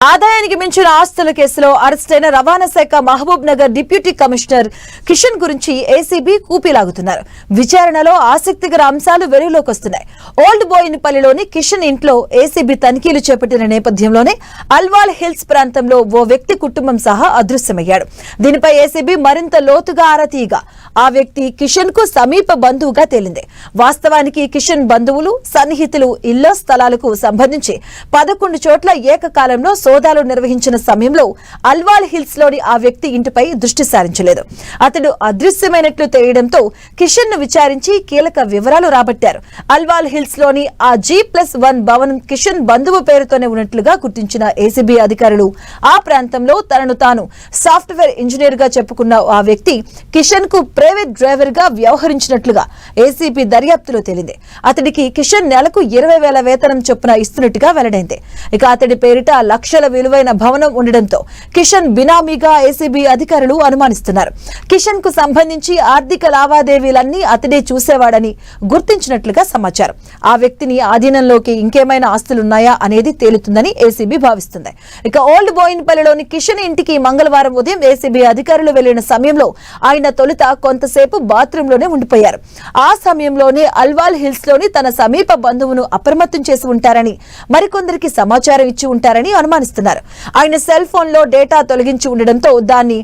ఆదాయానికి మించిన ఆస్తుల కేసులో అరెస్టైన రవాణా శాఖ మహబూబ్ నగర్ డిప్యూటీ కమిషనర్ కిషన్ గురించి ఏసీబీ కూపీలాగుతున్నారు. విచారణలో ఆసక్తికర అంశాలు వెలుగులోకి వస్తున్నాయి. ఓల్డ్ బోయినపల్లిలోని కిషన్ ఇంట్లో ఏసీబీ తనిఖీలు చేపట్టిన నేపథ్యంలోనే అల్వాల్ హిల్స్ ప్రాంతంలో ఓ వ్యక్తి కుటుంబం సహా అదృశ్యమయ్యాడు. దీనిపై ఏసీబీ మరింత లోతుగా ఆరా తీయగా ఆ వ్యక్తి కిషన్ కు సమీప బంధువుగా తేలింది. వాస్తవానికి కిషన్ బంధువులు, సన్నిహితులు ఇళ్ల స్థలాలకు సంబంధించి 11 చోట్ల ఏకకాలంలో సోదాలు నిర్వహించిన సమయంలో అల్వాల్ హిల్స్ లోని ఆ వ్యక్తి ఇంటిపై దృష్టి సారించలేదు. అతడు అదృశ్యమైనట్లు తెలియడంతో కిషన్ ను విచారించి కీలక వివరాలు రాబట్టారు. అల్వాల్ హిల్స్ లోని ఆ G+1 భవనం కిషన్ బంధువు పేరుతోనే ఉన్నట్లుగా గుర్తించిన ఏసీబీ అధికారులు ఆ ప్రాంతంలో తనను తాను సాఫ్ట్వేర్ ఇంజనీర్ గా చెప్పుకున్న ఆ వ్యక్తి కిషన్ కు ప్రైవేట్ డ్రైవర్ గా వ్యవహరించినట్లుగా ఏసీబీ దర్యాప్తులో తేలింది. అతడికి కిషన్ నెలకు 20,000 వేతనం చొప్పున ఇస్తున్నట్టుగా వెల్లడైంది. ఇక అతడి పేరిట లక్షల విలువైన భవనం ఉండడంతో కిషన్ బినామీగా ఏసీబీ అధికారులు అనుమానిస్తున్నారు. కిషన్ కు సంబంధించి ఆర్థిక లావాదేవీలన్నీ అతడే చూసేవాడని గుర్తించినట్లుగా సమాచారం. ఆ వ్యక్తిని ఆధీనంలోకి ఇంకేమైనా ఆస్తులున్నాయా అనేది తేలుతుందని ఏసీబీ భావిస్తుంది. ఇక ఓల్డ్ బోయినపల్లిలోని కిషన్ ఇంటికి మంగళవారం ఉదయం ఏసీబీ అధికారులు వెళ్లిన సమయంలో ఆయన తొలుత కొంతసేపు బాత్రూమ్ లోనే ఉండిపోయారు. ఆ సమయంలోనే అల్వాల్ హిల్స్ లోని తన సమీప బంధువును అప్రమత్తం చేసి ఉంటారని, మరికొందరికి సమాచారం ఇచ్చి ఉంటారని అనుమానిస్తున్నారు. ఆయన సెల్ ఫోన్ లో డేటా తొలగించి ఉండడంతో దాన్ని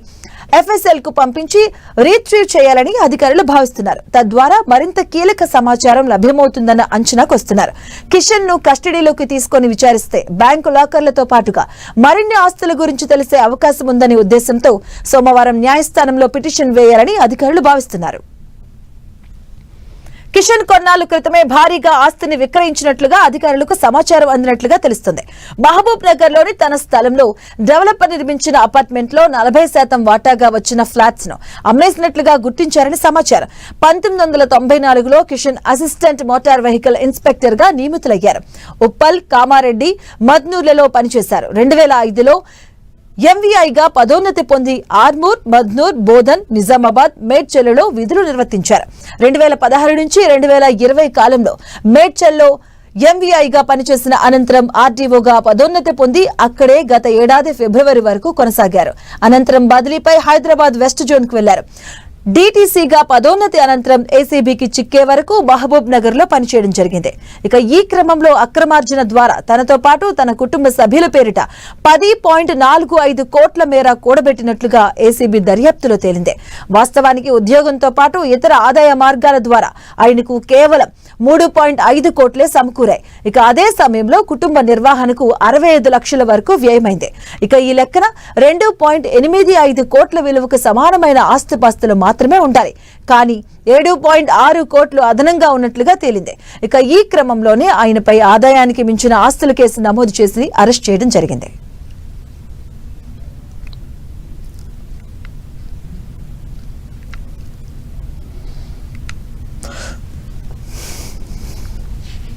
FSL కు పంపించి రీట్రీవ్ చేయాలని అధికారులు భావిస్తున్నారు. తద్వారా మరింత కీలక సమాచారం లభ్యమవుతుందన్న అంచనాకు వస్తున్నారు. కిషన్ ను కస్టడీలోకి తీసుకుని విచారిస్తే బ్యాంకు లాకర్లతో పాటుగా మరిన్ని ఆస్తుల గురించి తెలిసే అవకాశం ఉందనే ఉద్దేశంతో సోమవారం న్యాయస్థానంలో పిటిషన్ వేయాలని అధికారులు భావిస్తున్నారు. కిషన్ కొన్నాళ్ల క్రితమే భారీగా ఆస్తిని విక్రయించినట్లుగా అధికారులకు సమాచారం అందినట్లుగా తెలుస్తుంది. మహబూబ్ నగర్ లోని తన స్థలంలో డెవలపర్ నిర్మించిన అపార్ట్మెంట్ లో 40% వాటాగా వచ్చిన ఫ్లాట్స్ ను అమ్మేసినట్లుగా గుర్తించారని సమాచారం. 1994లో Kishan assistant motor vehicle inspector గా నియమితులయ్యారు. ఉప్పల్, కామారెడ్డి, మద్నూర్లలో పనిచేశారు. 2005లో ఎంవీఐగా పదోన్నతి పొంది ఆర్మూర్, మద్నూర్, బోధన్, నిజామాబాద్, మేడ్చల్లో విధులు నిర్వర్తించారు. 2016 నుంచి 2020 కాలంలో మేడ్చల్లో ఎంవీఐగా పనిచేసిన అనంతరం ఆర్టీఓగా పదోన్నతి పొంది అక్కడే గత ఏడాది ఫిబ్రవరి వరకు కొనసాగారు. అనంతరం బదిలీపై హైదరాబాద్ వెస్ట్ జోన్ కు వెళ్లారు. డీటీసీగా పదోన్నతి అనంతరం ఏసీబీకి చిక్కే వరకు మహబూబ్ నగర్ లో పనిచేయడం జరిగింది. ఇక ఈ క్రమంలో అక్రమార్జన ద్వారా తనతో పాటు తన కుటుంబ సభ్యుల పేరిట 10.45 కోట్ల మేర కూడబెట్టినట్లుగా ఏసీబీ దర్యాప్తులో తేలింది. వాస్తవానికి ఉద్యోగంతో పాటు ఇతర ఆదాయ మార్గాల ద్వారా ఆయనకు కేవలం 3.5 కోట్లే సమకూరాయి. ఇక అదే సమయంలో కుటుంబ నిర్వహణకు 65 లక్షల వరకు వ్యయమైంది. ఇక ఈ లెక్కన 2.85 కోట్ల విలువకు సమానమైన ఆస్తిపాస్తులు మాత్రమే ఉండాలి. కానీ 7.6 కోట్లు అదనంగా ఉన్నట్లుగా తేలింది. ఇక ఈ క్రమంలోనే ఆయనపై ఆదాయానికి మించిన ఆస్తుల కేసు నమోదు చేసి అరెస్ట్ చేయడం జరిగింది.